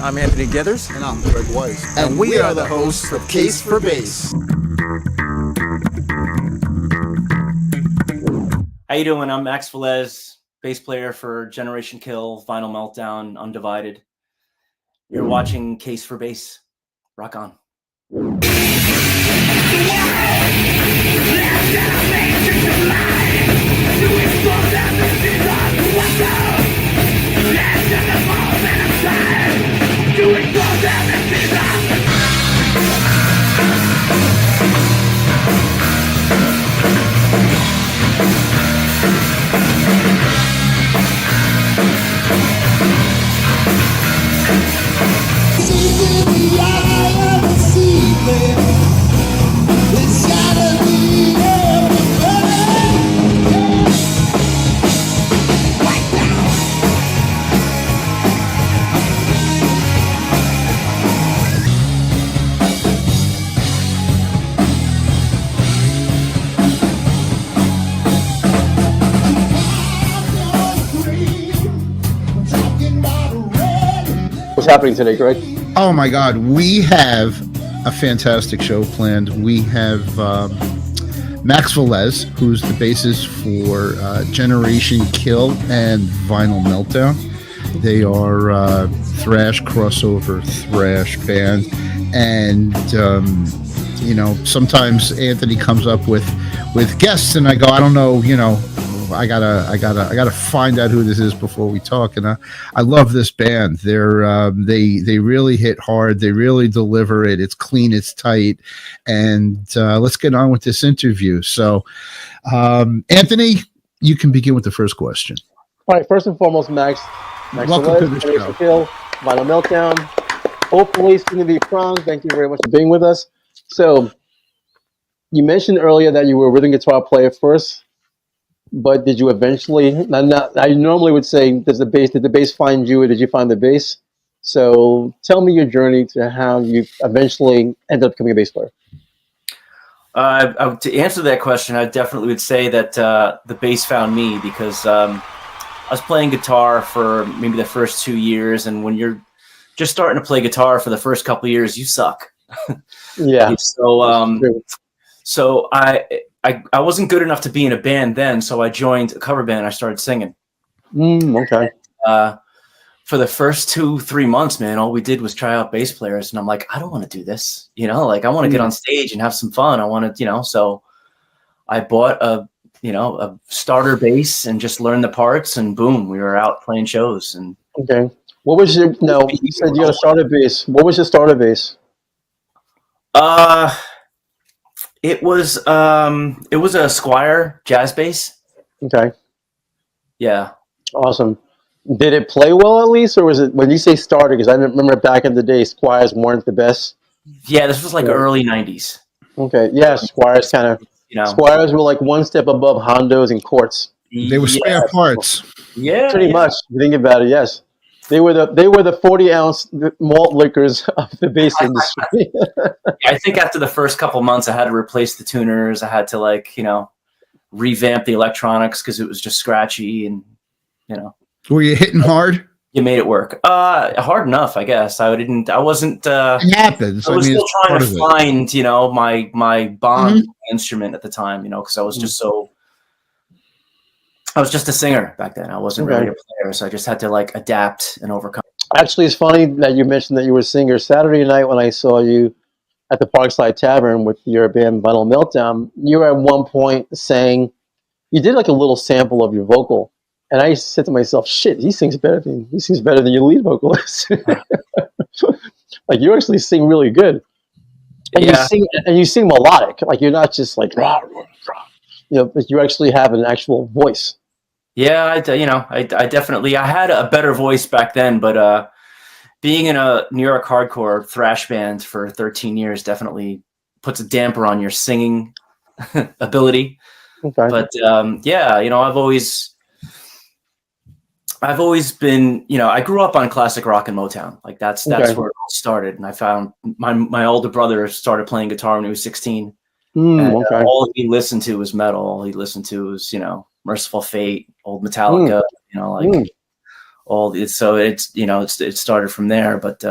I'm Anthony Geathers. And I'm Gregg Weiss. And we are the hosts of Case for Bass. How you doing? I'm Max Velez, bass player for Generation Kill, Vinyl Meltdown, Undivided. You're watching Case for Bass. Rock on. What's happening today, Gregg? Oh my God, we have a fantastic show planned. We have Max Velez, who's the bassist for Generation Kill and Vinyl Meltdown. They are thrash crossover thrash band, and sometimes Anthony comes up with guests, and I go, I don't know, I gotta find out who this is before we talk. And I love this band. They really hit hard. They really deliver it. It's clean. It's tight. And let's get on with this interview. So, Anthony, you can begin with the first question. All right. First and foremost, Max Welcome to the show. Kill, Vinyl Meltdown. Hopefully, soon to be prongs. Thank you very much for being with us. So, you mentioned earlier that you were a rhythm guitar player first. But did you eventually? I normally would say, did the bass find you, or did you find the bass? So tell me your journey to how you eventually ended up becoming a bass player. To answer that question, I definitely would say that the bass found me, because I was playing guitar for maybe the first 2 years, and when you're just starting to play guitar for the first couple of years, you suck. Yeah. So I wasn't good enough to be in a band then, so I joined a cover band and I started singing. Okay. For the first 2-3 months, man, all we did was try out bass players, and I'm like, I don't want to do this, I want to get on stage and have some fun. I want to, so I bought a starter bass and just learned the parts, and boom, we were out playing shows. And okay, what was your? No, you said you got a starter bass. What was your starter bass? It was a Squire jazz bass. Okay. Yeah. Awesome. Did it play well at least, or was it, when you say starter? Because I remember back in the day, Squires weren't the best. Yeah, this was like early '90s. Okay. Yeah, Squires kind of. Squires were like one step above Hondos and Quartz. They were spare parts. Yeah. Pretty much. If you think about it, yes. They were the 40-ounce malt liquors of the bass industry. I think after the first couple months, I had to replace the tuners. I had to revamp the electronics because it was just scratchy, and Were you hitting hard? You made it work. Hard enough, I guess. It wasn't. It happens. I was still trying to find, my Bond instrument at the time, because I was just I was just a singer back then. I wasn't really a player, so I just had to adapt and overcome. Actually, it's funny that you mentioned that you were a singer. Saturday night when I saw you at the Parkside Tavern with your band Vinyl Meltdown, you were at one point saying you did a little sample of your vocal, and I said to myself, "Shit, he sings better than your lead vocalist." You actually sing really good, and you sing melodic. You're not just rah, rah, rah. But you actually have an actual voice. Yeah, I definitely, I had a better voice back then, but being in a New York hardcore thrash band for 13 years definitely puts a damper on your singing ability. Okay. But I've always been, I grew up on classic rock and Motown. That's where it all started. And I found my older brother started playing guitar when he was 16. All he listened to was metal. All he listened to was, Merciful Fate, old Metallica, so it's, you know, it started from there. But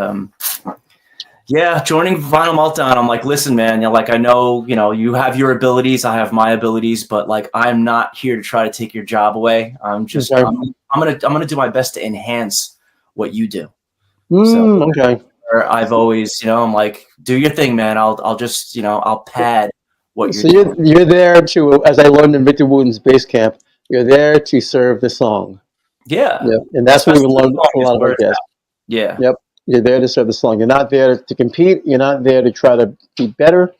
yeah, joining Vinyl Meltdown, I'm like, listen, man, you know, like, I know, you know, you have your abilities, I have my abilities, but like, I'm not here to try to take your job away. I'm just, Okay. I'm gonna do my best to enhance what you do. Okay. I've always, you know, I'm like, do your thing, man. I'll just, you know, I'll pad what So you're doing. you're there to, as I learned in Victor Wooten's base camp, you're there to serve the song. Yeah. Yeah, and that's what we've Especially learned the song from a is lot of where our it's guests. at. Yeah. Yep, you're there to serve the song. You're not there to compete. You're not there to try to be better.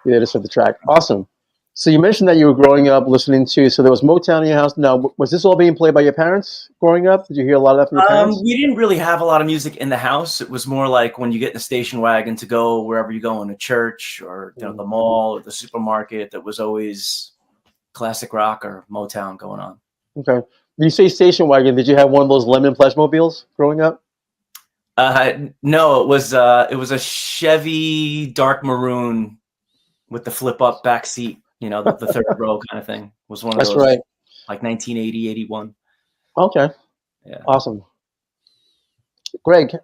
You're there to serve the track. Awesome. So you mentioned that you were growing up listening to. So there was Motown in your house. Now, was this all being played by your parents growing up? Did you hear a lot of that from your parents? We didn't really have a lot of music in the house. It was more like when you get in the station wagon to go wherever you go, in a church or, you know, the mall or the supermarket, that was always classic rock or Motown going on. Okay. When you say station wagon, did you have one of those lemon plush mobiles growing up? No, it was a Chevy dark maroon with the flip up back seat, you know, the third row kind of thing. It was one of That's those, right. like 1980, 81. Okay. Yeah. Awesome. Greg,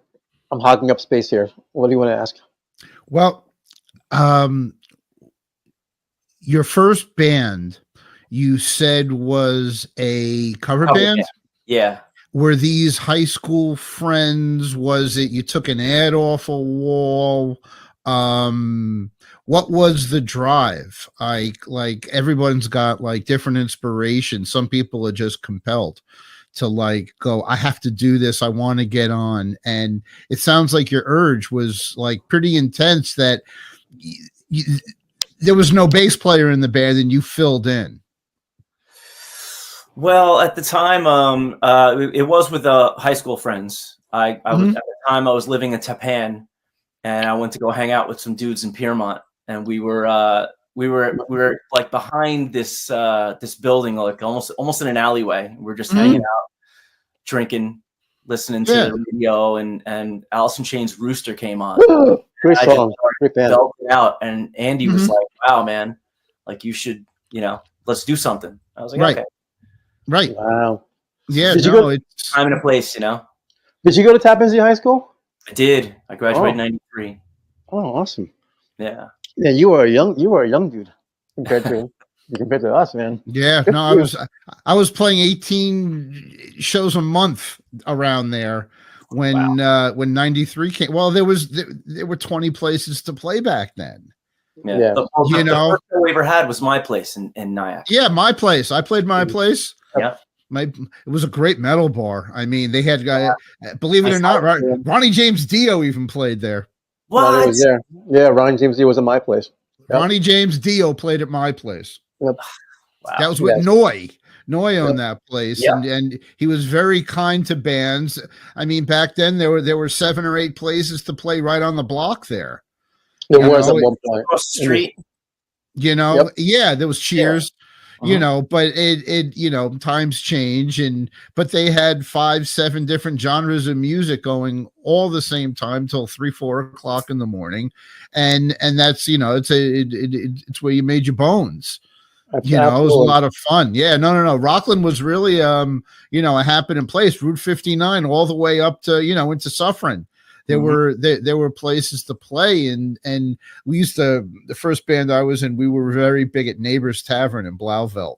I'm hogging up space here. What do you want to ask? Well, your first band you said was a cover band? Yeah. Were these high school friends? Was it you took an ad off a wall? What was the drive? Like everyone's got like different inspiration. Some people are just compelled to like go, I have to do this, I want to get on. And it sounds like your urge was like pretty intense, that there was no bass player in the band and you filled in. Well, at the time, it was with high school friends. I was, at the time I was living in Tapan, and I went to go hang out with some dudes in Piermont, and we were like behind this building, like almost in an alleyway. We're just hanging out, drinking, listening to the radio, and Alice in Chains' Rooster came on. Great song, great band. Out, and Andy was like, "Wow, man, like you should, you know, let's do something." I was like, "Okay." Right. Wow. Yeah. It's time and a place, you know. Did you go to Tappan Zee High School? I did. I graduated in '93. Oh, awesome. Yeah. Yeah, you were a young dude compared to us, man. Yeah. Good No, for you. I was playing 18 shows a month around there when 93 came. Well, there were 20 places to play back then. Yeah. The first show we ever had was my place in Nyack. Yeah, my place. I played my place. Yeah. It was a great metal bar. I mean, they had believe it or not, Ronnie James Dio even played there. What? Yeah, Ronnie James Dio was at my place. Yep. Ronnie James Dio played at my place. Yep. Wow. That was with Noy. Noy owned that place, Yeah. and he was very kind to bands. I mean, back then there were 7 or 8 places to play right on the block there. There was at one point. Across the street. You know, yeah, there was Cheers. Yeah. You know, but it you know, times change, but they had 5, 7 different genres of music going all the same time till 3, 4 o'clock in the morning, and that's, you know, it's where you made your bones. You know, it was a lot of fun. Yeah, no. Rockland was really you know, a happening place. Route 59 all the way up to, you know, into Suffern. There were places to play, and we used to, the first band I was in, we were very big at Neighbors Tavern in Blauvelt.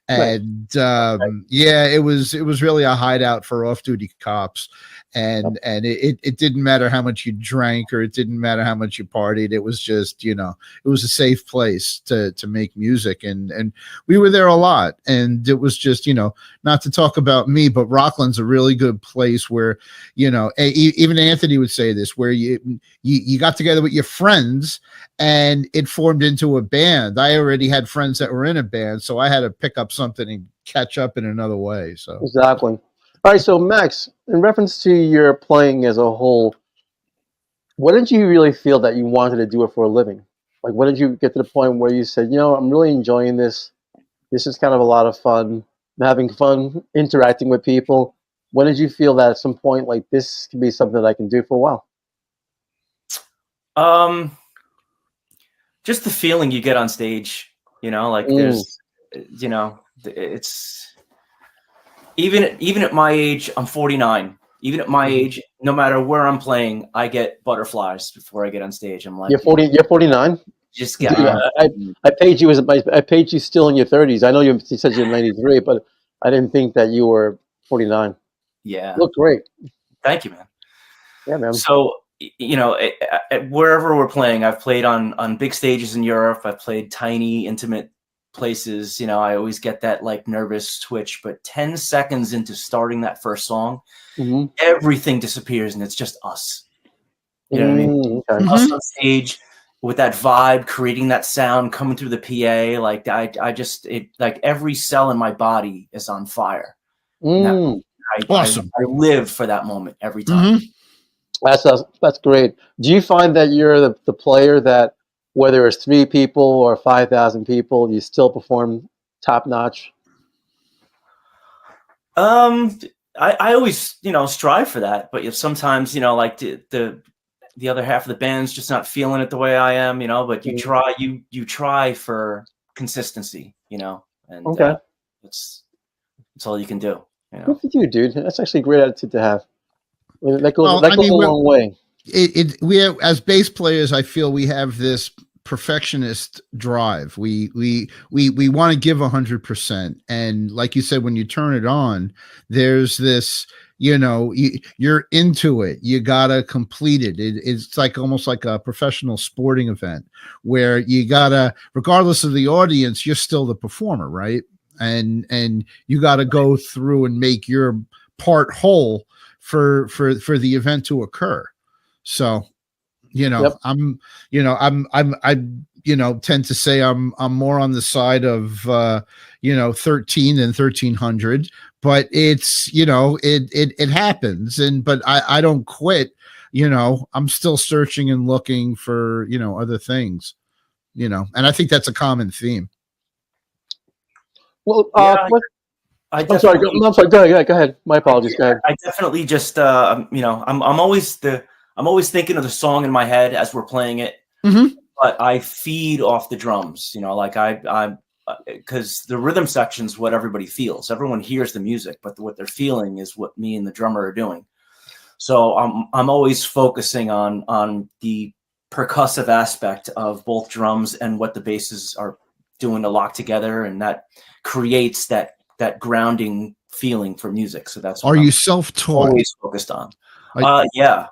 And yeah, it was really a hideout for off-duty cops. And it didn't matter how much you drank, or it didn't matter how much you partied. It was just, you know, it was a safe place to make music, and we were there a lot. And it was just, you know, not to talk about me, but Rockland's a really good place where, you know, even Anthony would say this, where you got together with your friends and it formed into a band. I already had friends that were in a band, so I had to pick up something and catch up in another way. So exactly. All right, so Max, in reference to your playing as a whole, what did you really feel that you wanted to do it for a living? Like, when did you get to the point where you said, you know, I'm really enjoying this. This is kind of a lot of fun. I'm having fun interacting with people. When did you feel that at some point, like, this could be something that I can do for a while? Just the feeling you get on stage, you know, like there's, you know, even at my age, I'm 49. Even at my age, no matter where I'm playing, I get butterflies before I get on stage. I'm like, You're 40. You're 49. just get. Yeah, I paid you I paid you still in your 30s. I know you said you're 93, but I didn't think that you were 49. Yeah. Look great. Thank you, man. Yeah, man. So, wherever we're playing, I've played on big stages in Europe. I've played tiny, intimate places. I always get that like nervous twitch, but 10 seconds into starting that first song, everything disappears and it's just us. You know what I mean? Okay. Us on stage with that vibe, creating that sound coming through the PA. Like like every cell in my body is on fire. Awesome. I live for that moment every time. That's great. Do you find that you're the player that, whether it's 3 people or 5,000 people, you still perform top notch? I always, strive for that, but if sometimes, like the other half of the band's just not feeling it the way I am, but you try for consistency, and that's all you can do. Good for you, dude. That's actually a great attitude to have. That goes a long way. We have, as bass players, I feel we have this perfectionist drive. We want to give 100%, and like you said, when you turn it on, there's this, you're into it. You gotta complete it. It's like almost like a professional sporting event where you gotta, regardless of the audience, you're still the performer, right? And you gotta go through and make your part whole for the event to occur. So, I'm tend to say I'm more on the side of 13 than 1300, but it's, it happens. But I don't quit. I'm still searching and looking for, other things, and I think that's a common theme. Well, Yeah, I'm sorry. Go ahead. My apologies. Go ahead. I definitely just, I'm always thinking of the song in my head as we're playing it, but I feed off the drums. Because the rhythm section's what everybody feels. Everyone hears the music, but what they're feeling is what me and the drummer are doing. So I'm always focusing on the percussive aspect of both drums and what the basses are doing to lock together, and that creates that grounding feeling for music. So that's what you self-taught? Always focused on. Yeah.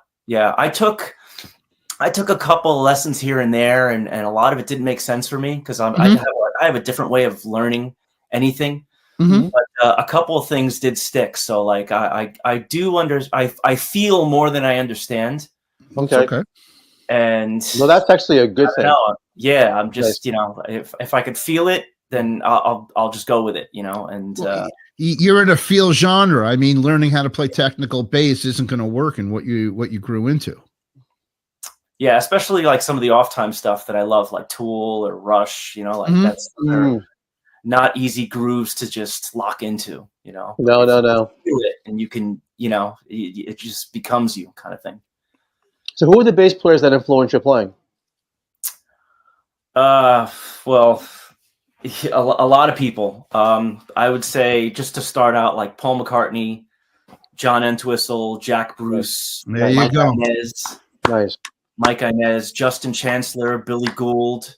I took a couple of lessons here and there, and a lot of it didn't make sense for me because I have a different way of learning anything. But a couple of things did stick. So like I feel more than I understand. Okay. And well, that's actually a good thing. Yeah, I'm just if I could feel it, then I'll just go with it, and you're in a feel genre. I mean, learning how to play technical bass isn't going to work in what you grew into. Yeah, especially like some of the off time stuff that I love, like Tool or Rush, that's not easy grooves to just lock into, No. Feel it, and you can, it just becomes you, kind of thing. So who are the bass players that influence your playing? Well, a lot of people. I would say, just to start out, like Paul McCartney, John Entwistle, Jack Bruce, there you go. Nice. Mike Inez, Justin Chancellor, Billy Gould,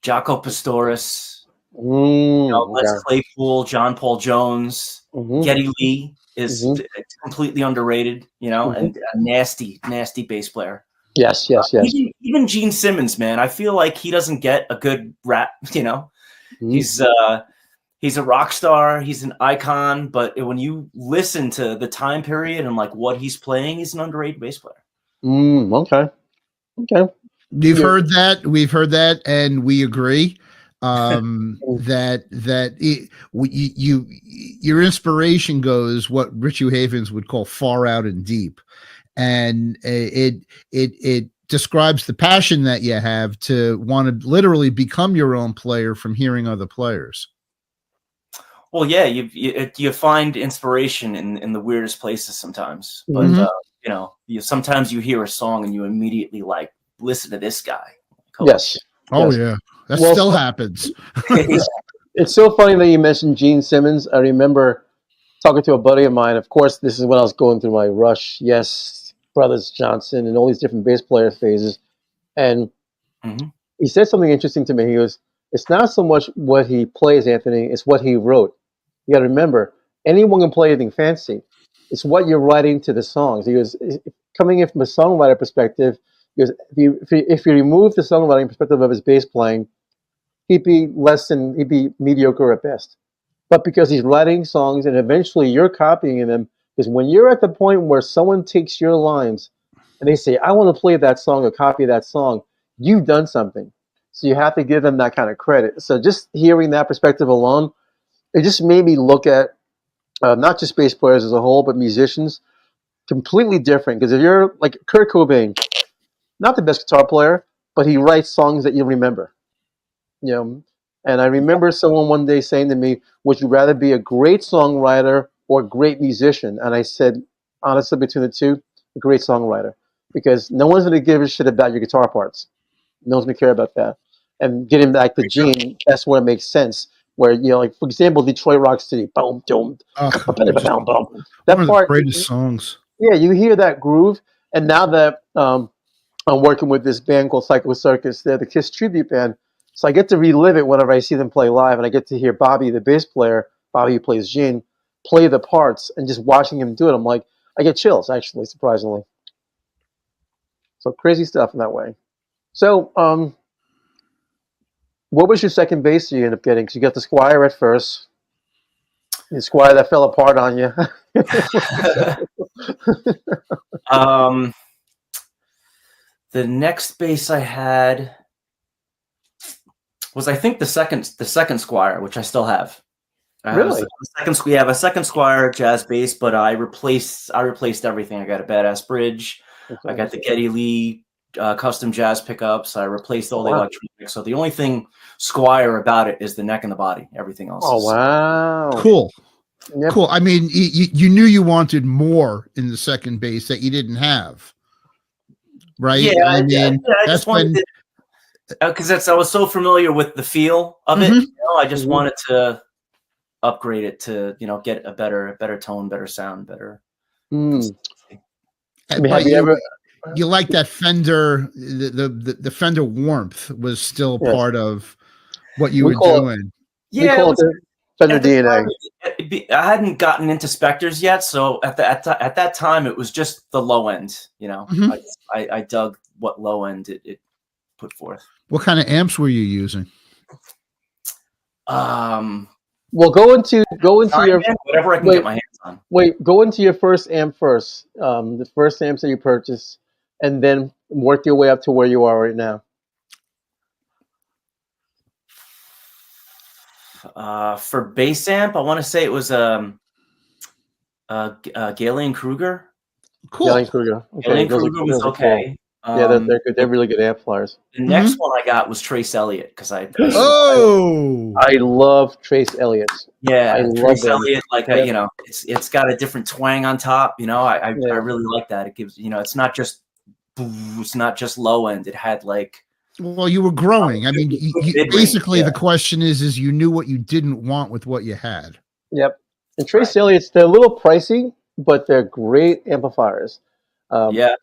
Jaco Pastorius, Les Claypool, John Paul Jones, Geddy Lee is completely underrated, and a nasty rock player. Yes. Even Gene Simmons, man, I feel like he doesn't get a good rap. He's a rock star, he's an icon, but when you listen to the time period and like what he's playing, he's an underrated bass player. Okay. We've heard that, and we agree. Your inspiration goes what Richie Havens would call far out and deep, and it describes the passion that you have to want to literally become your own player from hearing other players. Well, yeah, you find inspiration in the weirdest places sometimes, but sometimes you hear a song and you immediately like listen to this guy. Yes. Oh yeah, that still happens. It's so funny that you mentioned Gene Simmons. I remember talking to a buddy of mine. Of course, this is when I was going through my Rush, Yes, Brothers Johnson, and all these different bass player phases. And he said something interesting to me. He goes, "It's not so much what he plays, Anthony. It's what he wrote. You got to remember, anyone can play anything fancy. It's what you're writing to the songs." He goes, coming in from a songwriter perspective, he goes, if you remove the songwriting perspective of his bass playing, he'd be mediocre at best. But because he's writing songs and eventually you're copying them, because when you're at the point where someone takes your lines and they say, "I want to play that song or copy that song," you've done something. So you have to give them that kind of credit. So just hearing that perspective alone, it just made me look at not just bass players as a whole, but musicians completely different. Because if you're like Kurt Cobain, not the best guitar player, but he writes songs that you remember. You know, and I remember someone one day saying to me, "Would you rather be a great songwriter or a great musician?" And I said, honestly, between the two, a great songwriter, because no one's going to give a shit about your guitar parts. No one's going to care about that. And getting back to Gene, that's where it makes sense. Where, you know, like for example, Detroit Rock City, boom, boom, boom, boom. That one of part, the greatest songs. Yeah, you hear that groove, and now that I'm working with this band called Psycho Circus, they're the Kiss tribute band. So I get to relive it whenever I see them play live, and I get to hear Bobby, the bass player, Bobby who plays Gene, play the parts, and just watching him do it, I'm like, I get chills, actually, surprisingly. So crazy stuff in that way. So, what was your second bass you ended up getting? Because you got the Squire at first. The Squire that fell apart on you. The next bass I had was, I think, the second Squire, which I still have. Really? We have a second Squire jazz bass, but I replaced everything. I got a badass bridge. Okay. I got the Geddy Lee custom jazz pickups. I replaced all the electronics. So the only thing Squire about it is the neck and the body. Everything else. Oh, wow! Cool. Yep. Cool. I mean, you knew you wanted more in the second bass that you didn't have, right? Yeah, I mean, I just wanted because I was so familiar with the feel of it. You know, I just wanted to upgrade it to, you know, get a better tone, better sound, better. I mean, have you ever? You like that Fender? The Fender warmth was still part of what you were doing. We call it Fender DNA. I hadn't gotten into Spectres yet, so at that time it was just the low end. You know, I dug what low end it put forth. What kind of amps were you using? Well, go into your whatever I can get my hands on. Wait, go into your first amp first. The first amps that you purchased, and then work your way up to where you are right now. For bass amp, I want to say it was Galen Kruger. Cool. Galen Kruger. Okay. Galen Kruger was okay. Cool. Yeah, they're good. They're really good amplifiers. The next one I got was Trace Elliott because I love Trace Elliott. Yeah, I love Trace Elliott. Like you know, it's got a different twang on top. You know, I really like that. It gives, you know, it's not just low end. It had like. Well, you were growing. I mean, basically the question is you knew what you didn't want with what you had. Yep. And Trace Elliott's, they're a little pricey, but they're great amplifiers. Yeah.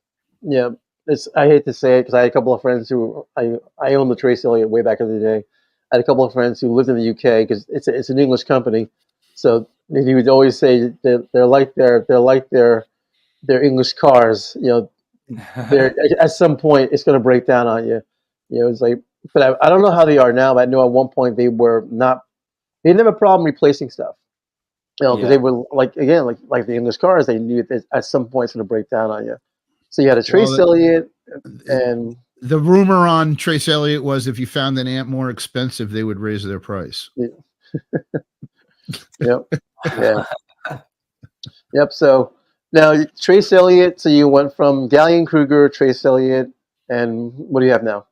I hate to say it because I had a couple of friends who I owned the Trace Elliott way back in the day. I had a couple of friends who lived in the UK because it's an English company, so he would always say they're like their English cars. You know, they're at some point it's going to break down on you. You know, it's like, but I don't know how they are now. But I know at one point they didn't have a problem replacing stuff. You know, because they were like the English cars. They knew that at some point it's going to break down on you. So you had a Trace Elliott, and the rumor on Trace Elliott was if you found an amp more expensive, they would raise their price. Yeah. Yep. Yeah. Yep. So now Trace Elliott. So you went from Galen Kruger, Trace Elliott, and what do you have now?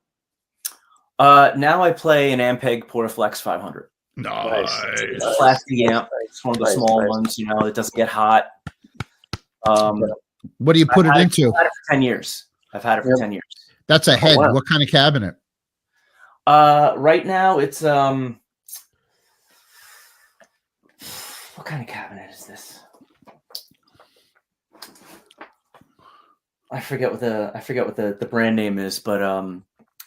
Now I play an Ampeg Portaflex 500. Nice. It's a plastic amp. It's one of the small ones. You know, it doesn't get hot. What do you put it into? I've had it for 10 years. I've had it for 10 years. That's a head. Oh, wow. What kind of cabinet? Right now it's what kind of cabinet is this? I forget what the brand name is, but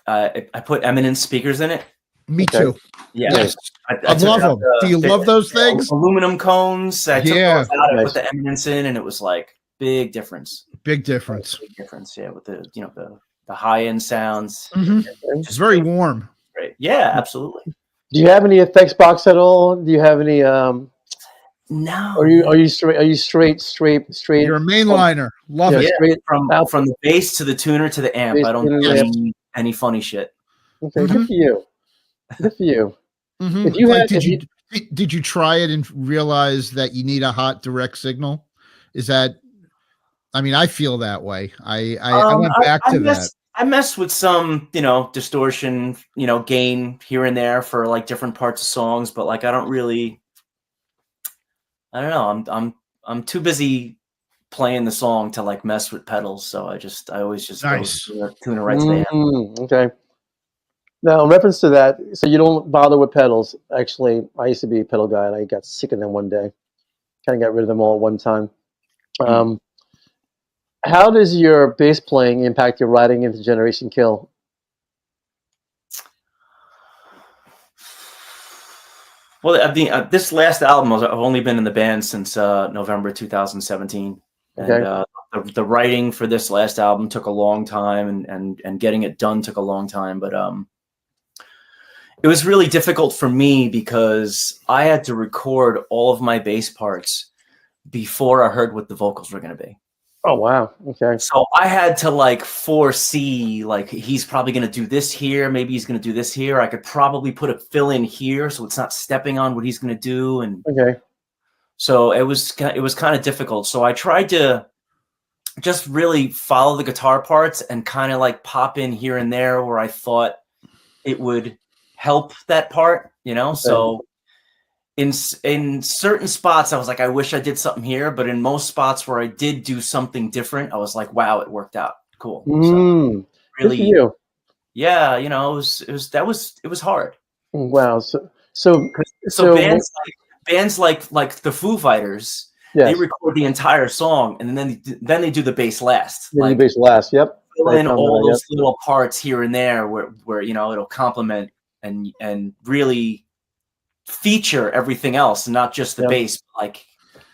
I put Eminence speakers in it. Me Okay. too. Yeah, Yes. I took love out them. Do you love those things? aluminum cones. I took Yeah. those out. I Nice. put the Eminence in, and it was like big difference. Big difference. Big difference. Yeah, with the high end sounds. It's very warm. Great. Yeah, absolutely. Do you have any effects box at all? Do you have any? No. Are you straight? Are you straight? You're a mainliner. Love Yeah, it. straight from output. the bass to the tuner to the amp. Bass I don't tuner, do yeah. any funny shit. Okay, good for you. Good for you. Mhm. If you Like, had, did you try it and realize that you need a hot direct signal? Is that? I mean, I feel that way. I went back to that. I mess with some, distortion, gain here and there for like different parts of songs, but like I don't know. I'm too busy playing the song to like mess with pedals, so I always just Nice. go tuner right to the amp. Okay. Now, in reference to that, so you don't bother with pedals. Actually, I used to be a pedal guy, and I got sick of them one day. Kind of got rid of them all at one time. How does your bass playing impact your writing into Generation Kill? Well, I mean, this last album, I've only been in the band since November 2017, and Okay. the writing for this last album took a long time, and getting it done took a long time. But it was really difficult for me because I had to record all of my bass parts before I heard what the vocals were going to be. Oh, wow. Okay. So I had to like foresee, like, he's probably going to do this here. Maybe he's going to do this here. I could probably put a fill in here so it's not stepping on what he's going to do. And Okay. so it was kind of difficult. So I tried to just really follow the guitar parts and kind of like pop in here and there where I thought it would help that part, Okay. So in certain spots, I was like, I wish I did something here. But in most spots where I did do something different, I was like, wow, it worked out. Cool. So Good for really, you. yeah, it was hard. Wow. So bands like the Foo Fighters, yes. they record the entire song and then they do the bass last. Then Like, you bass last. Yep. fill in all Yep. those little parts here and there where it'll complement and really feature everything else, and not just the Yep. bass. Like,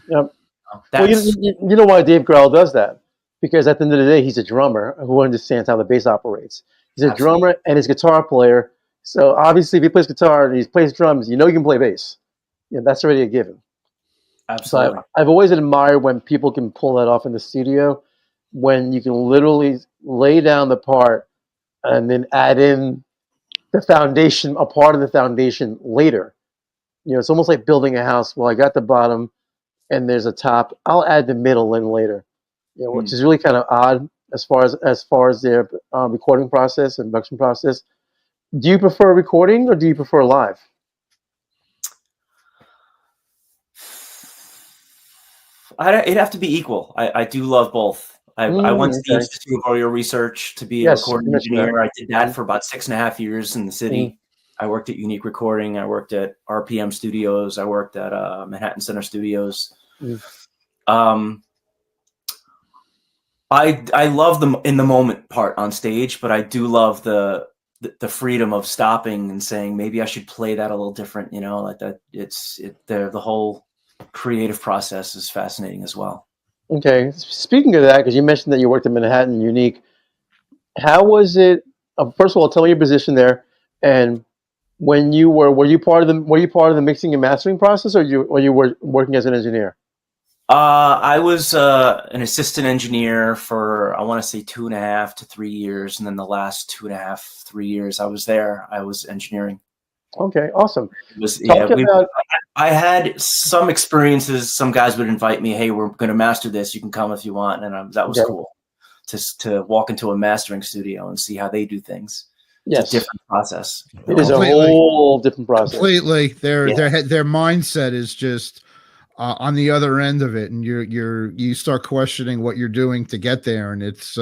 Yep. Well, that's you know why Dave Grohl does that? Because at the end of the day, he's a drummer who understands how the bass operates. He's a Absolutely. drummer and he's a guitar player. So obviously, if he plays guitar and he plays drums, you can play bass. Yeah, that's already a given. absolutely. So I've always admired when people can pull that off in the studio, when you can literally lay down the part and then add in the foundation, a part of the foundation later. It's almost like building a house. Well, I got the bottom and there's a top. I'll add the middle in later, which is really kind of odd as far as their recording process and production process. Do you prefer recording or do you prefer live? It'd have to be equal. I do love both. I went to the Institute of Audio Research to be a recording engineer. I did that for about 6.5 years in the city. I worked at Unique Recording. I worked at RPM Studios. I worked at Manhattan Center Studios. I love the in the moment part on stage, but I do love the freedom of stopping and saying, maybe I should play that a little different. Like that. The whole creative process is fascinating as well. Okay. Speaking of that, because you mentioned that you worked at Manhattan Unique, how was it? First of all, tell me your position there, and when you were you part of the mixing and mastering process, or you were working as an engineer? I was an assistant engineer for, I want to say 2.5 to 3 years, and then the last 2.5, 3 years I was there, I was engineering. Okay, awesome. I had some experiences. Some guys would invite me, hey, we're going to master this. You can come if you want. And that was cool to walk into a mastering studio and see how they do things. Yes. It's a different process. It is a whole different process. Completely. Their mindset is just on the other end of it. And you start questioning what you're doing to get there. And it's, it's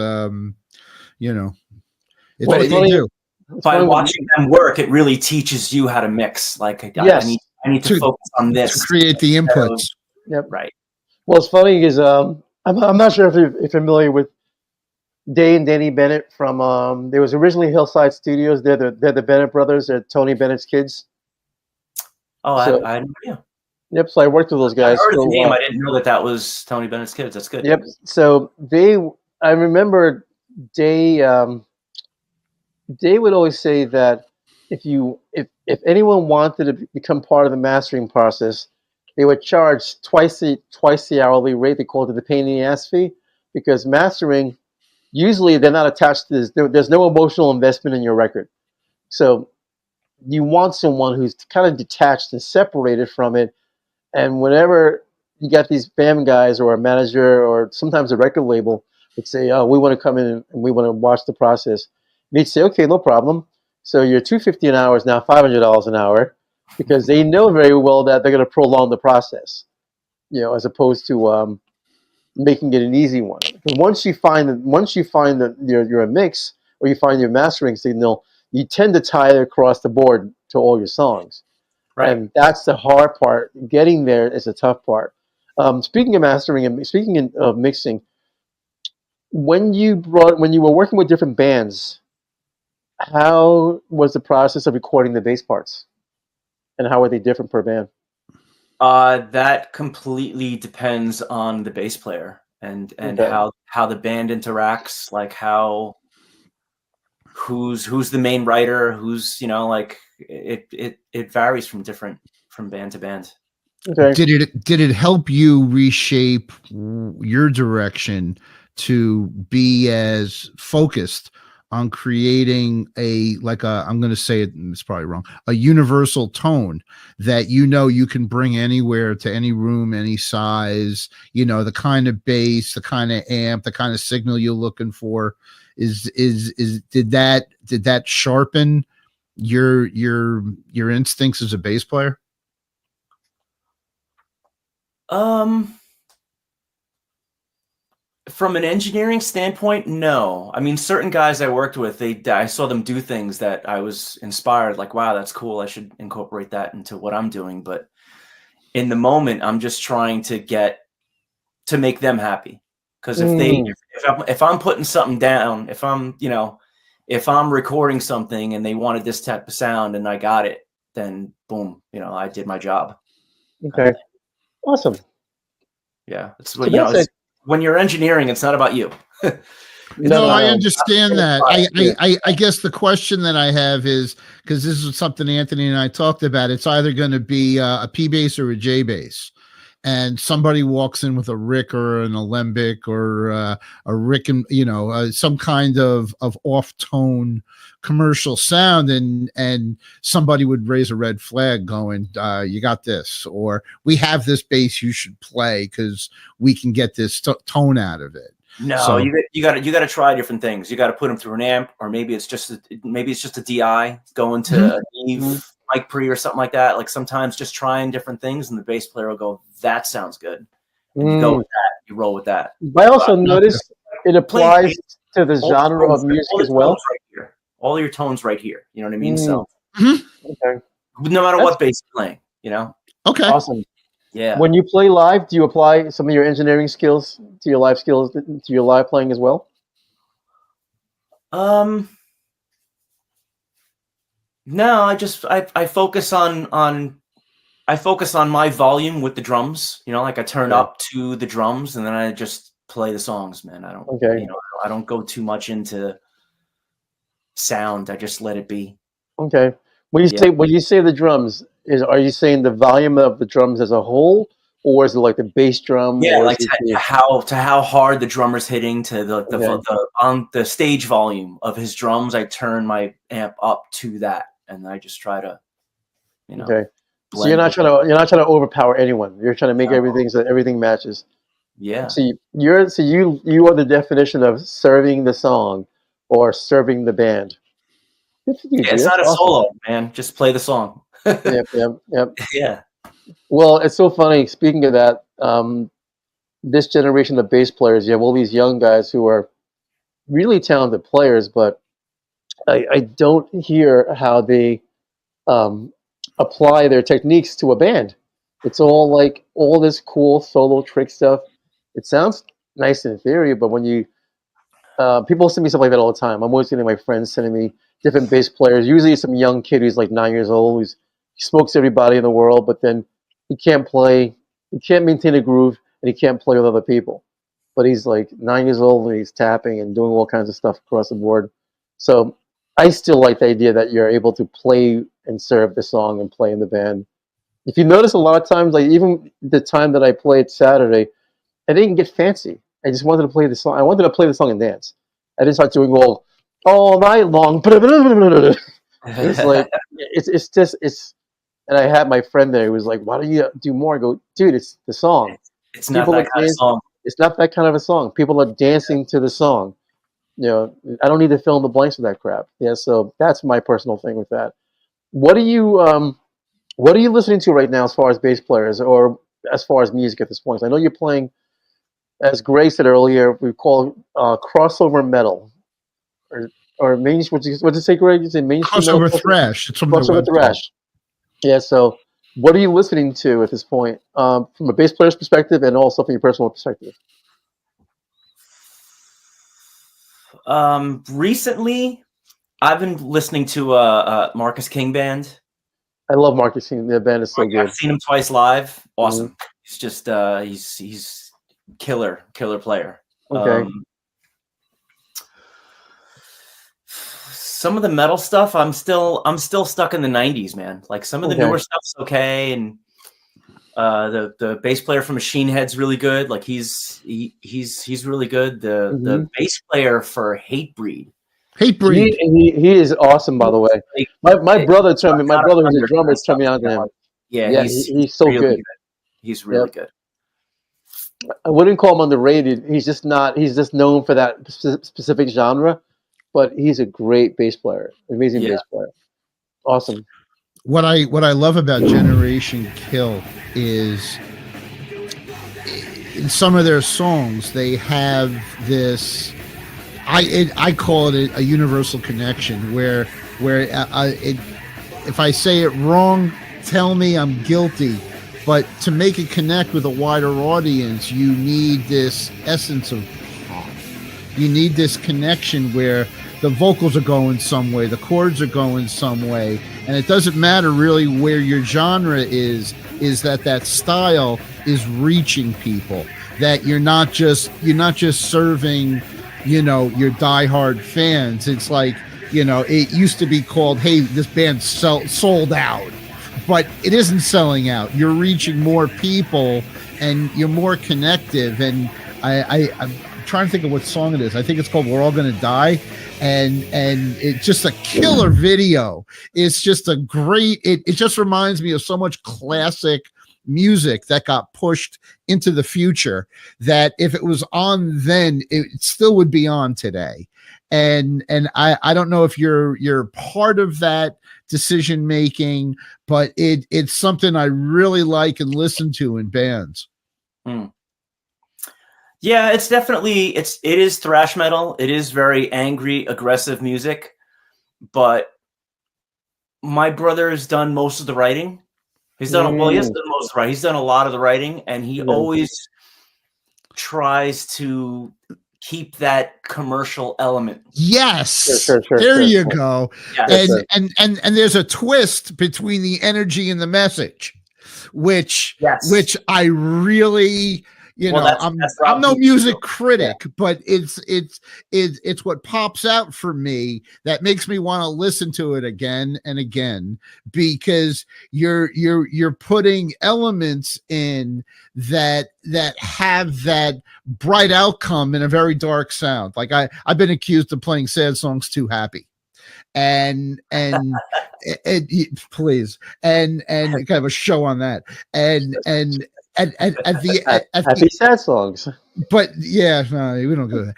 what they do. By watching them work, it really teaches you how to mix. Like, I need to focus on this to create the inputs. Yep. Right. Well, it's funny because I'm not sure if you're familiar with Day and Danny Bennett from there was originally Hillside Studios. They're the Bennett brothers. They're Tony Bennett's kids. Oh, So I had no idea. yep. So I worked with those I guys heard for the a name. while. I didn't know that that was Tony Bennett's kids. That's good. Yep. So I remember Day. Day would always say that if anyone wanted to become part of the mastering process, they would charge twice the hourly rate. They called it the pain in the ass fee, because mastering usually they're not attached to this. There's no emotional investment in your record, so you want someone who's kind of detached and separated from it. And whenever you got these BAM guys or a manager or sometimes a record label would say, "Oh, we want to come in and we want to watch the process," they'd say, "Okay, no problem. So your $250 an hour is now $500 an hour," because they know very well that they're going to prolong the process, as opposed to making it an easy one. Because once you find that you're a mix or you find your mastering signal, you tend to tie it across the board to all your songs. Right. And that's the hard part. Getting there is a tough part. Speaking of mastering and speaking of mixing, when you were working with different bands, how was the process of recording the bass parts, and how are they different per band? That completely depends on the bass player and Okay. how the band interacts, like who's the main writer, who's like it varies from band to band. Okay. Did it help you reshape your direction to be as focused on creating I'm going to say it's probably wrong, a universal tone that you can bring anywhere to any room, any size, the kind of bass, the kind of amp, the kind of signal you're looking for? Did that sharpen your instincts as a bass player? From an engineering standpoint, no. I mean, certain guys I worked with, I saw them do things that I was inspired, like, wow, that's cool. I should incorporate that into what I'm doing. But in the moment, I'm just trying to make them happy. Because if I'm putting something down, if I'm recording something and they wanted this type of sound and I got it, then boom, I did my job. Okay. Awesome. Yeah, it's So that's it. When you're engineering, it's not about you. No, I understand that. I guess the question that I have is, because this is something Anthony and I talked about, it's either going to be a P bass or a J bass, and somebody walks in with a Rick or an Alembic or a Rick and some kind of off tone commercial sound, and somebody would raise a red flag going, you got this, or we have this bass you should play because we can get this tone out of it. No, so, you got to try different things. You got to put them through an amp, or maybe it's just a DI going to a Neve mic pre or something like that. Like sometimes just trying different things, and the bass player will go, "That sounds good." And you go with that. You roll with that. I also noticed it applies to the genre of music as well. Right here. All your tones right here. You know what I mean? So, okay. No matter what bass you're playing, Okay. Awesome. Yeah. When you play live, do you apply some of your engineering skills to your live playing as well? No, I focus on my volume with the drums. Like I turn up to the drums and then I just play the songs, man. I don't I don't go too much into sound. I just let it be. Okay. When you say the drums, are you saying the volume of the drums as a whole, or is it like the bass drum? Yeah, or like to how hard the drummer's hitting, to on the stage volume of his drums. I turn my amp up to that, and I just try to, Okay. So you're not trying to overpower anyone. You're trying to make everything so that everything matches. Yeah. So you are the definition of serving the song or serving the band. Good for you, it's not a solo, man. Just play the song. Yep. Yeah. Well, it's so funny. Speaking of that, this generation of bass players, you have all these young guys who are really talented players, but I don't hear how they apply their techniques to a band. It's all like all this cool solo trick stuff. It sounds nice in theory, but when you People send me stuff like that all the time. I'm always getting my friends sending me different bass players. Usually, some young kid who's like 9 years old, he smokes everybody in the world, but then he can't play, he can't maintain a groove, and he can't play with other people. But he's like 9 years old and he's tapping and doing all kinds of stuff across the board. So I still like the idea that you're able to play and serve the song and play in the band. If you notice, a lot of times, like even the time that I played Saturday, I didn't get fancy. I just wanted to play the song. I wanted to play the song and dance. I didn't start doing all night long. It's like it's. And I had my friend there who was like, "Why don't you do more?" I go, "Dude, it's the song. It's not that kind of song. It's not that kind of a song. People are dancing to the song. You know, I don't need to fill in the blanks with that crap." Yeah, so that's my personal thing with that. What are you listening to right now as far as bass players or as far as music at this point? I know you're playing, as Gregg said earlier, we call crossover metal or mainstream. What'd you say, Gregg? You say mainstream Crossover metal? thrash. It's from their Crossover website. thrash. Yeah. So, what are you listening to at this point, from a bass player's perspective, and also from your personal perspective? Recently, I've been listening to Marcus King band. I love Marcus King. The band is so good. I've seen him twice live. Awesome. He's just he's killer player. Okay. Some of the metal stuff, I'm still stuck in the 90s, man. Like some of the newer stuff's okay, and the bass player from Machine Head's really good. Like he's really good. The bass player for Hatebreed. He is awesome, by the way. My brother told me. My brother who's a drummer turned me on to him. Yeah, he's so really good. He's really good. I wouldn't call him underrated. He's just not. He's just known for that specific genre. But he's a great bass player. Amazing bass player. Awesome. What I love about Generation Kill is in some of their songs they have this. I call it a universal connection where if I say it wrong, tell me I'm guilty. But to make it connect with a wider audience, you need this essence of pop. You need this connection where the vocals are going some way, the chords are going some way, and it doesn't matter really where your genre is that style is reaching people. That you're not just serving, your diehard fans. It's like, it used to be called, hey, this band sold out. But it isn't selling out. You're reaching more people and you're more connective. And I'm trying to think of what song it is. I think it's called We're All Gonna Die. And it's just a killer video. It's just a great, it just reminds me of so much classic music that got pushed into the future that if it was on then, it still would be on today. And I don't know if you're part of that decision making, but it's something I really like and listen to in bands. Yeah, it's definitely it is thrash metal. It is very angry, aggressive music, but my brother has done most of the writing. He has done most of the writing. He's done a lot of the writing, and he always tries to keep that commercial element. Yes. Sure, there you go. Yeah, and there's a twist between the energy and the message, which I really, I'm no music critic, but it's what pops out for me that makes me want to listen to it again and again, because you're putting elements in that have that bright outcome in a very dark sound. Like I've been accused of playing sad songs too happy. And please and kind of a show on that and happy sad songs. But yeah, no, we don't go there.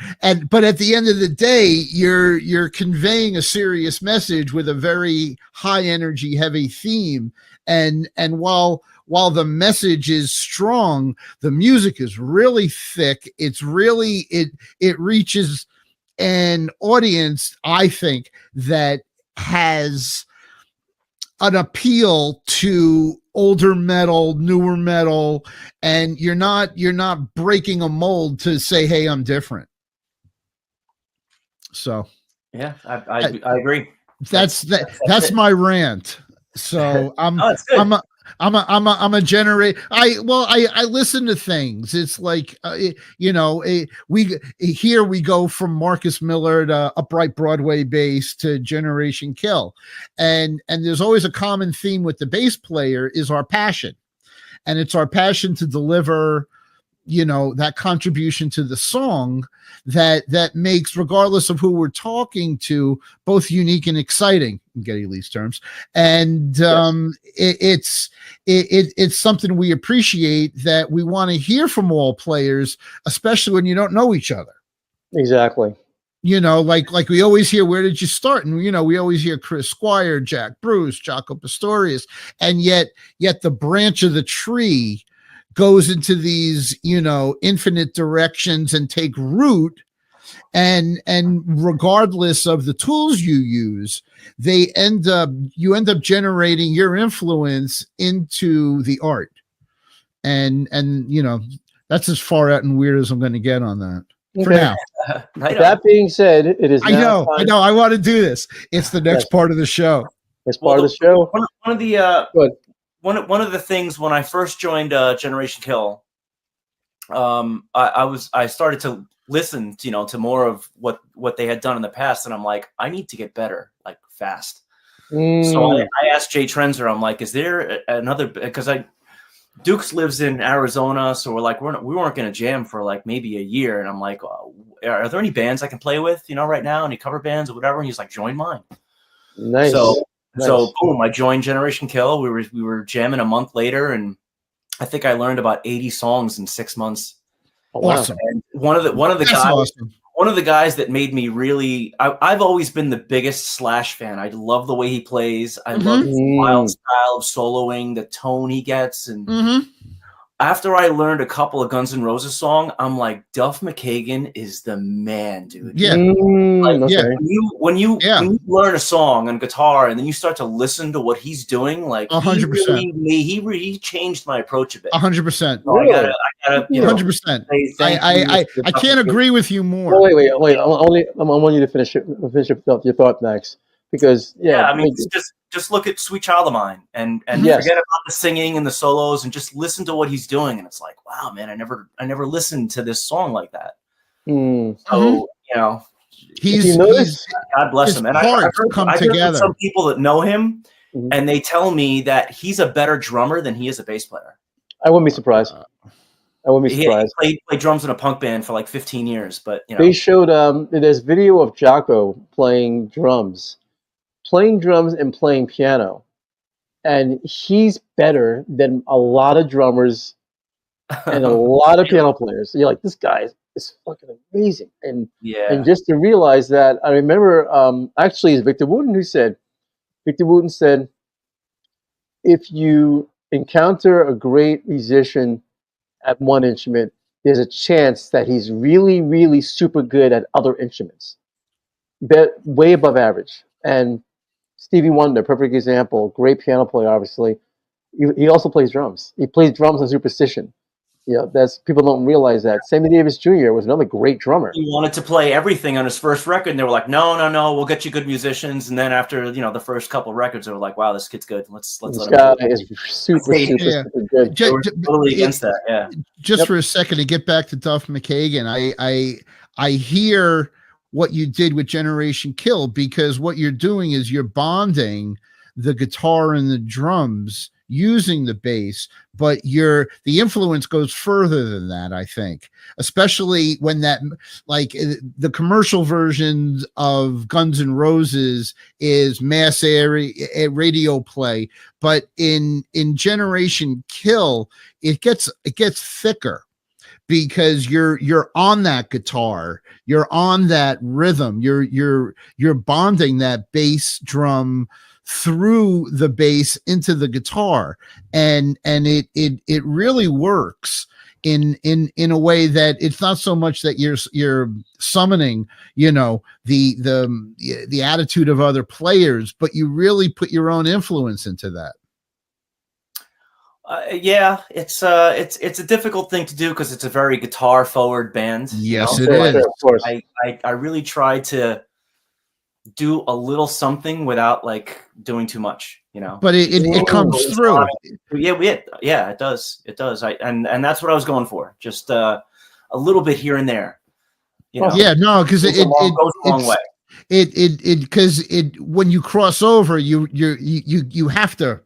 But at the end of the day, you're conveying a serious message with a very high energy, heavy theme. And while the message is strong, the music is really thick. It's really it reaches an audience, I think, that has an appeal to older metal, newer metal, and you're not breaking a mold to say, hey, I'm different. So Yeah, I agree. That's it. my rant. So Oh, it's good. I'm a generate. I listen to things. It's like we go from Marcus Miller to Upright Broadway Bass to Generation Kill, and there's always a common theme with the bass player is our passion, and it's our passion to deliver that contribution to the song that makes, regardless of who we're talking to, both unique and exciting in Geddy Lee's terms. And it's something we appreciate, that we want to hear from all players, especially when you don't know each other. Exactly. Like we always hear, where did you start? And we always hear Chris Squire, Jack Bruce, Jaco Pastorius, and yet the branch of the tree goes into these infinite directions and take root, and regardless of the tools you use, you end up generating your influence into the art, and that's as far out and weird as I'm going to get on that for now. That being said, it is now I know I want to do this. It's the next part of the show. It's part of the show. One of the one of the things when I first joined Generation Kill, I started to listen, to more of what they had done in the past, and I'm like, I need to get better, like fast. So I asked Jay Trenzer, I'm like, is there another? Because Dukes lives in Arizona, so we're like, we weren't going to jam for like maybe a year, and I'm like, are there any bands I can play with, right now, any cover bands or whatever? And he's like, join mine. Nice. So boom, I joined Generation Kill. We were jamming a month later, and I think I learned about 80 songs in 6 months. Awesome. And one of the guys, awesome. One of the guys that made me really, I've always been the biggest Slash fan. I love the way he plays. I love his wild style of soloing, the tone he gets, and after I learned a couple of Guns N' Roses songs, I'm like, Duff McKagan is the man, dude. Yeah. When you learn a song on guitar and then you start to listen to what he's doing, like 100%, he changed my approach a bit. 100%. I gotta 100%. I can't agree with you more. Wait. I want you to finish your thought, Max. Because I mean, just look at Sweet Child of Mine and forget about the singing and the solos and just listen to what he's doing, and it's like, wow, man, I never listened to this song like that. So he's God bless him. And I've heard some people that know him, and they tell me that he's a better drummer than he is a bass player. I wouldn't be surprised. He played drums in a punk band for like 15 years, but they showed there's video of Jaco playing drums and playing piano, and he's better than a lot of drummers and a lot of piano players. So you're like, this guy is fucking amazing. And just to realize that, I remember actually it's Victor Wooten said, if you encounter a great musician at one instrument, there's a chance that he's really, really super good at other instruments, way above average. And Stevie Wonder, perfect example, great piano player, obviously. He also plays drums. He plays drums on Superstition. That's people don't realize that. Sammy Davis Jr. was another great drummer. He wanted to play everything on his first record, and they were like, no, we'll get you good musicians. And then after the first couple of records, they were like, wow, this kid's good. Let's let him. This guy is super good. They were totally against that. Yeah. Just for a second to get back to Duff McKagan, I hear what you did with Generation Kill, because what you're doing is you're bonding the guitar and the drums using the bass, but the influence goes further than that, I think, especially when that, like the commercial versions of Guns N' Roses is mass radio play, but in Generation Kill, it gets thicker, because you're on that guitar, you're on that rhythm, you're bonding that bass drum through the bass into the guitar, and it really works in a way that it's not so much that you're summoning the attitude of other players, but you really put your own influence into that. Yeah, it's a difficult thing to do because it's a very guitar forward band. Yes, you it know? is. Of course. I really try to do a little something without like doing too much, you know. But it comes through. Yeah, it does. It does. And that's what I was going for. Just a little bit here and there. You know? Yeah, no, because goes a long way. Because when you cross over, you have to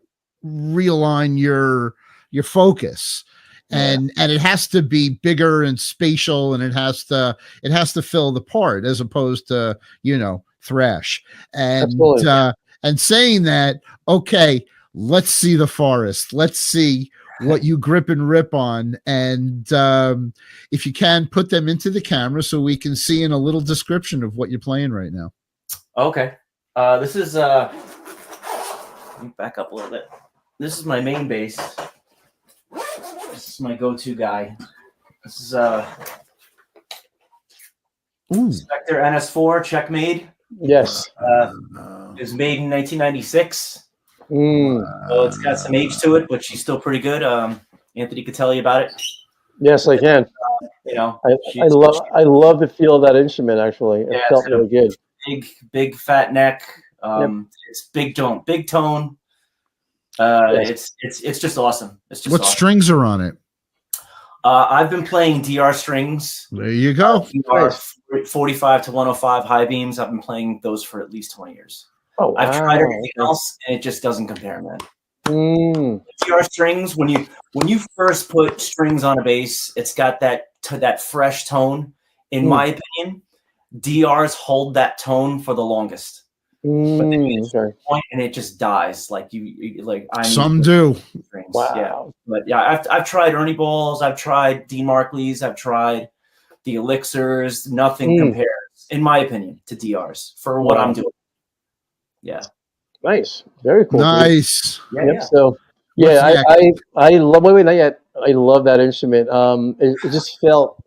realign your focus, and it has to be bigger and spatial, and it has to fill the part as opposed to thrash. And and saying that, okay, let's see the forest, let's see what you grip and rip on, and if you can, put them into the camera so we can see in a little description of what you're playing right now. Okay. This is let me back up a little bit. This is my main bass. This is my go-to guy. This is Spectre NS4 Checkmate. Yes. It was made in 1996. Mm. So it's got some age to it, but she's still pretty good. Anthony could tell you about it. Yes, I can. I love the feel of that instrument. Actually, it felt really good. Big fat neck. It's big tone. Yes. It's just awesome. It's just what awesome. Strings are on it? I've been playing DR strings. There you go. DR 45 to 105 high beams. I've been playing those for at least 20 years. Oh, wow. I've tried everything else, and it just doesn't compare, man. DR strings, when you first put strings on a bass, it's got that fresh tone. In my opinion, DRs hold that tone for the longest. But then you get to a point and it just dies. Like some do. Strings. Wow. Yeah. But yeah, I've tried Ernie Balls, I've tried Dean Markleys, I've tried the Elixirs. Nothing compares, in my opinion, to DRs for what I'm doing. Yeah. Nice. Very cool. Nice. Yeah. So I love. Wait, not yet. I love that instrument. It just felt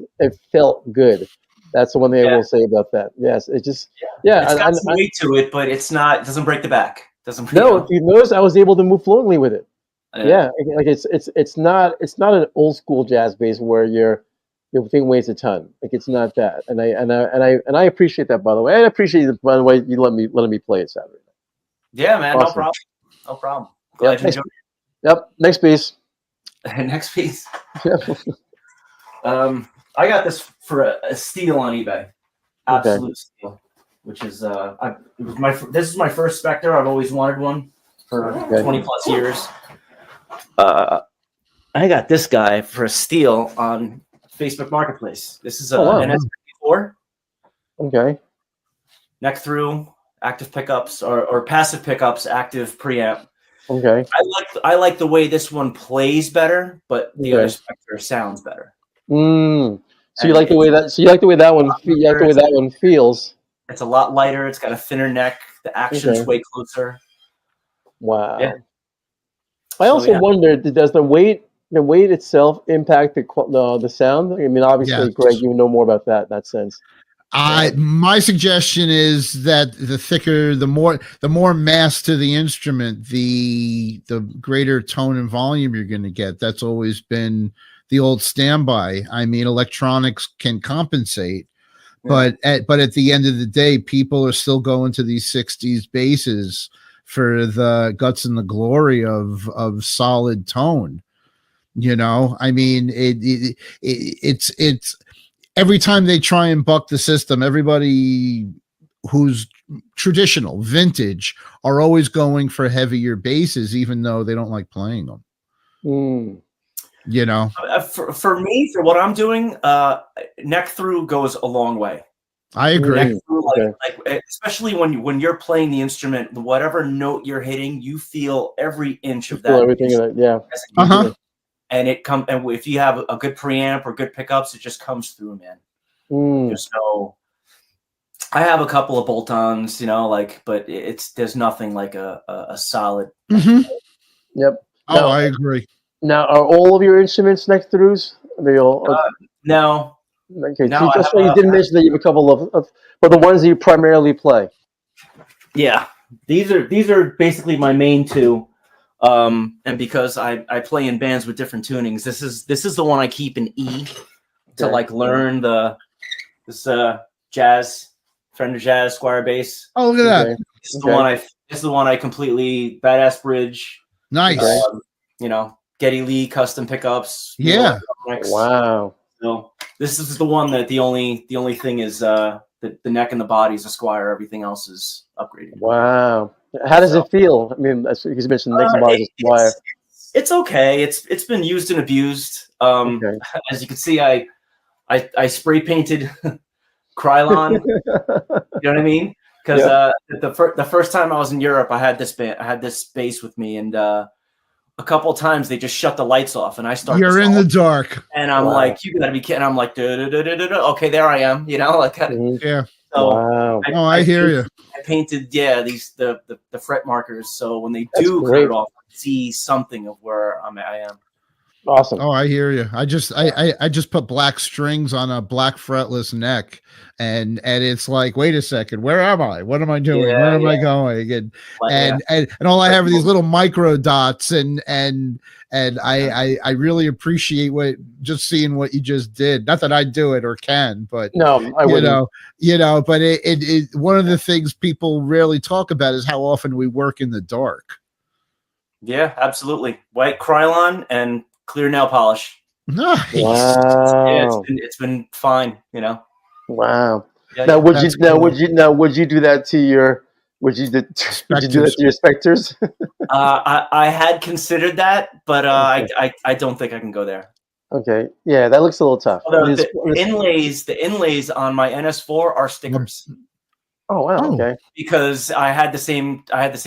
good. That's the one thing I will say about that. Yes, it just It's got some weight to it, but it doesn't break the back. No, if you notice, I was able to move fluently with it. Yeah, like it's not an old school jazz bass where your thing weighs a ton. Like it's not that, and I appreciate that, by the way. I appreciate it, by the way, you letting me play it Saturday. Yeah, man, Awesome. no problem. Glad you enjoyed it. Yep. Next piece. Next piece. I got this for a steal on eBay. Absolute steal. Which is this is my first Spectre. I've always wanted one for 20 plus years. I got this guy for a steal on Facebook Marketplace. This is an NS54. Okay. Neck through, active pickups or passive pickups, active preamp. Okay. I like the way this one plays better, but the other Spectre sounds better. So you like the way that one feels. It's a lot lighter. It's got a thinner neck. The action's way closer. Wow. Yeah. I also wonder, does the weight itself impact the sound? I mean, obviously, Greg, you know more about that in that sense. My suggestion is that the thicker, the more mass to the instrument, the greater tone and volume you're going to get. That's always been the old standby. I mean, electronics can compensate, but at the end of the day, people are still going to these 60s basses for the guts and the glory of solid tone. I mean, it's every time they try and buck the system, everybody who's traditional, vintage, are always going for heavier basses, even though they don't like playing them. For me, for what I'm doing, neck through goes a long way. I agree. Neck through, like, especially when you're playing the instrument, whatever note you're hitting, you feel every inch of that. Everything of it, and if you have a good preamp or good pickups, it just comes through, man. I have a couple of bolt-ons, but there's nothing like a solid. Yep. Oh, I agree. Now, are all of your instruments neck throughs? No. Okay. No, you didn't mention that you have a couple of, but the ones that you primarily play. Yeah, these are basically my main two. And because I play in bands with different tunings, this is the one I keep in E to like learn this Fender Jazz Squire bass. Oh, look at that. This is the one I completely badass bridge. Nice. Geddy Lee custom pickups. Yeah. Wow. So this is the one that the only thing is the neck and the body is a Squire. Everything else is upgraded. Wow. How does it feel? I mean, as you mentioned, neck and body is a Squire. It's okay. It's been used and abused. As you can see, I spray painted Krylon. You know what I mean? Because the first time I was in Europe, I had this bass with me, and a couple of times they just shut the lights off, and I started. You're in the dark, and I'm like, "You gotta be kidding!" I'm like, "Okay, there I am." Like that. Yeah. So wow. I hear you. I painted the fret markers, so when they do cut it off, I see something of where I am. Awesome. Oh, I hear you. I just put black strings on a black fretless neck, and it's like, wait a second, where am I? What am I doing? Where am I going? And all I have are these little micro dots, and I really appreciate just seeing what you just did. Not that I do it or can, but no, I wouldn't. But it one of the things people rarely talk about is how often we work in the dark. Yeah, absolutely. White Krylon and clear nail polish. Nice. Wow. Yeah, it's been fine, Wow. Yeah, now would you do that to your would you do that to your Spectres? I had considered that, but I don't think I can go there. Okay. Yeah, that looks a little tough. Although the inlays on my NS4 are stickers. Oh wow, okay. Because I had the same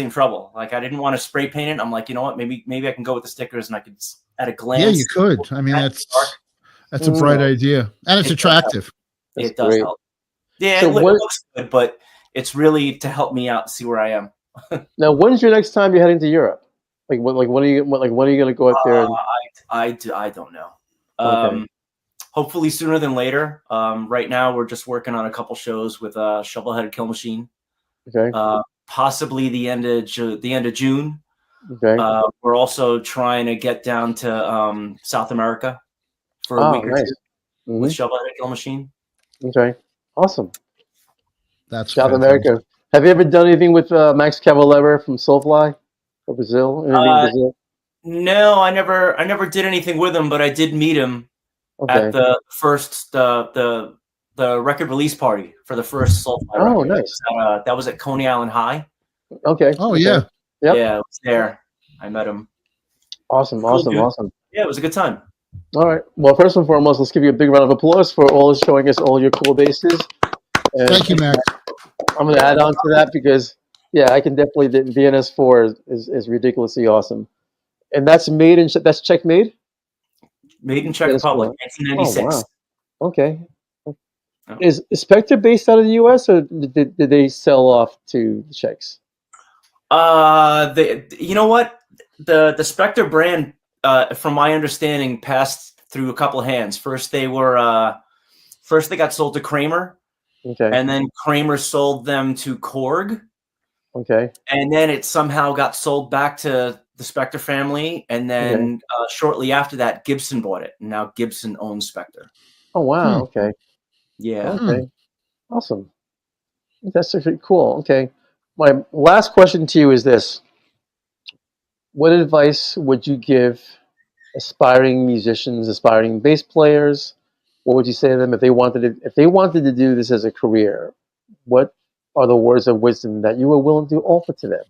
trouble. Like I didn't want to spray paint it. I'm like, you know what? Maybe I can go with the stickers, and I could at a glance. Yeah, you could. I mean, that's a bright idea, and it's attractive. It does help. Yeah, so it looks good, but it's really to help me out, see where I am. Now, when's your next time you're heading to Europe? When are you going to go out there? I don't know. Okay. Hopefully sooner than later. Right now, we're just working on a couple shows with Shovelhead Kill Machine. Okay. Possibly the end of June. Okay. We're also trying to get down to South America for a week or two with Shovelhead Kill Machine. Okay. Awesome. That's South America. Have you ever done anything with Max Cavalera from Soulfly or Brazil? Brazil? No, I never did anything with him, but I did meet him at the first the record release party for the first Soulfly record. Oh, nice. That was at Coney Island High. Okay. Oh yeah. Yep. Yeah, I was there. I met him. Awesome. Yeah, it was a good time. All right. Well, first and foremost, let's give you a big round of applause for showing us all your cool basses. And thank you, Max. I'm going to add on to that because, I can definitely. The NS4 is ridiculously awesome, and that's Czech made. Made in Czech Republic, 1996. Oh, wow. Okay. Is Spectre based out of the U.S. or did they sell off to the Czechs? You know what? The Spectre brand, from my understanding, passed through a couple of hands. First they got sold to Kramer. Okay. And then Kramer sold them to Korg. Okay. And then it somehow got sold back to the Spectre family. And then shortly after that, Gibson bought it. And now Gibson owns Spectre. Oh, wow. Okay. Yeah. Okay. Awesome. That's actually cool. Okay. My last question to you is this. What advice would you give aspiring musicians, aspiring bass players? What would you say to them if they wanted to do this as a career? What are the words of wisdom that you are willing to offer to them?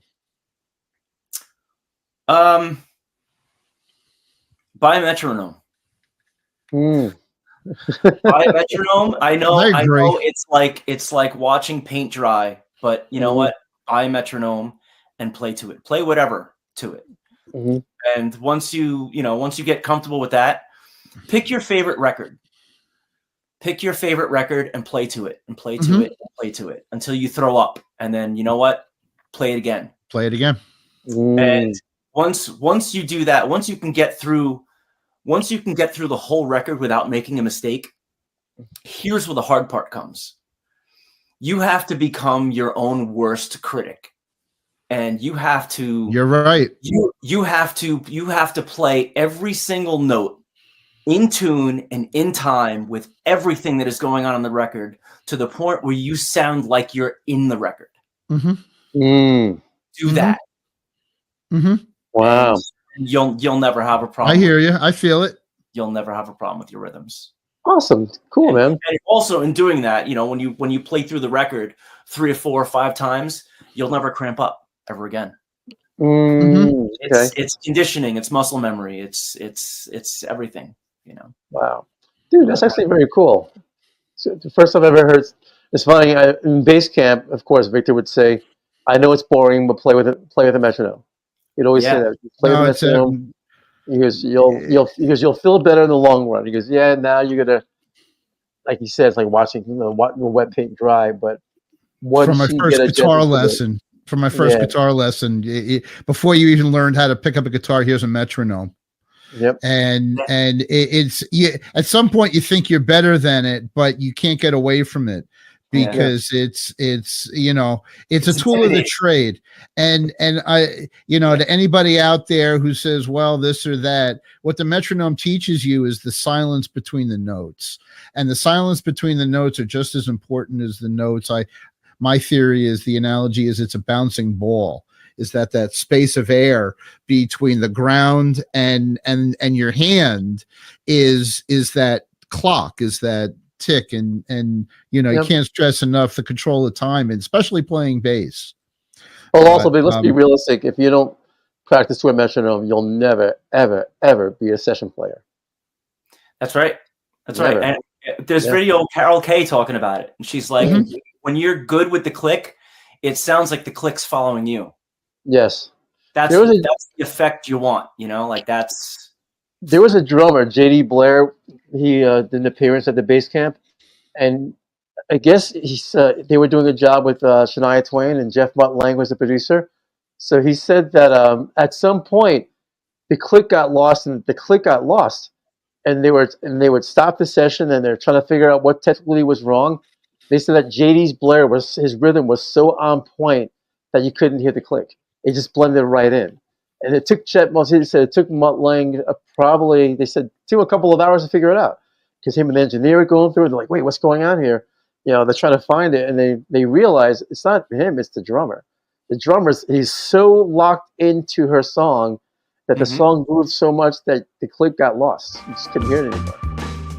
Buy a metronome. Mm. Buy a metronome. I know it's like watching paint dry, but you know what? Buy a metronome and play to it. Play whatever to it. Mm-hmm. And once you get comfortable with that, pick your favorite record. Pick your favorite record and play to it and play to it and play to it until you throw up. And then you know what? Play it again. Play it again. And once you do that, once you can get through the whole record without making a mistake, here's where the hard part comes. You have to become your own worst critic and you have to. You're right. You have to play every single note in tune and in time with everything that is going on the record to the point where you sound like you're in the record. Mm. Do that. Wow. And you'll never have a problem. I hear you. I feel it. You'll never have a problem with your rhythms. Awesome. Cool, man. And also in doing that, you know, when you play through the record 3 or 4 or 5 times, you'll never cramp up ever again. Okay. It's conditioning, it's muscle memory, it's everything, you know. Wow, dude, that's actually very cool. So the first time I've ever heard. It's funny. In bass camp, of course, Victor would say, "I know it's boring, but play with it. Play with a metronome." He'd always say that. Play with a metronome. He goes, you'll feel better in the long run. He goes, yeah. Now you're gonna, like he says, like watching wet paint dry. But once from my first guitar lesson. From my first guitar lesson, before you even learned how to pick up a guitar, here's a metronome. Yep. And it's at some point you think you're better than it, but you can't get away from it because it's you know, it's a tool of the trade. And I, you know, to anybody out there who says, well, this or that, what the metronome teaches you is the silence between the notes, and the silence between the notes are just as important as the notes. My theory is, the analogy is, it's a bouncing ball. Is that space of air between the ground and your hand is that clock, is that tick, and you know, you can't stress enough the control of time, and especially playing bass. Well, also, let's be realistic. If you don't practice to a metronome, you'll never, ever, ever be a session player. That's right. That's never. Right. And there's video of Carol Kay talking about it, and she's like, when you're good with the click, it sounds like the click's following you. Yes, that's the effect you want. You know, like that's. There was a drummer, J.D. Blair. He did an appearance at the bass camp, and I guess they were doing a job with Shania Twain, and Jeff Mutt Lang was the producer. So he said that at some point the click got lost, and they would stop the session, and they're trying to figure out what technically was wrong. They said that J.D. Blair his rhythm was so on point that you couldn't hear the click. It just blended right in. And it took it took Mutt Lang probably, they said, a couple of hours to figure it out. Because him and the engineer were going through it, and they're like, wait, what's going on here? You know, they're trying to find it, and they realize it's not him, it's the drummer. The drummer's, he's so locked into her song that the song moved so much that the click got lost. You just couldn't hear it anymore.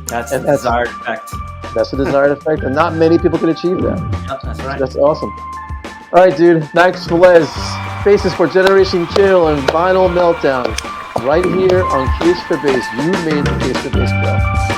That's the desired effect. That's the desired effect, and not many people can achieve that. Yep, that's right. That's awesome. All right, dude. Max Velez, bassist for Generation Kill and Vinyl Meltdown, right here on Case for Bass. You made the Case for Bass, bro.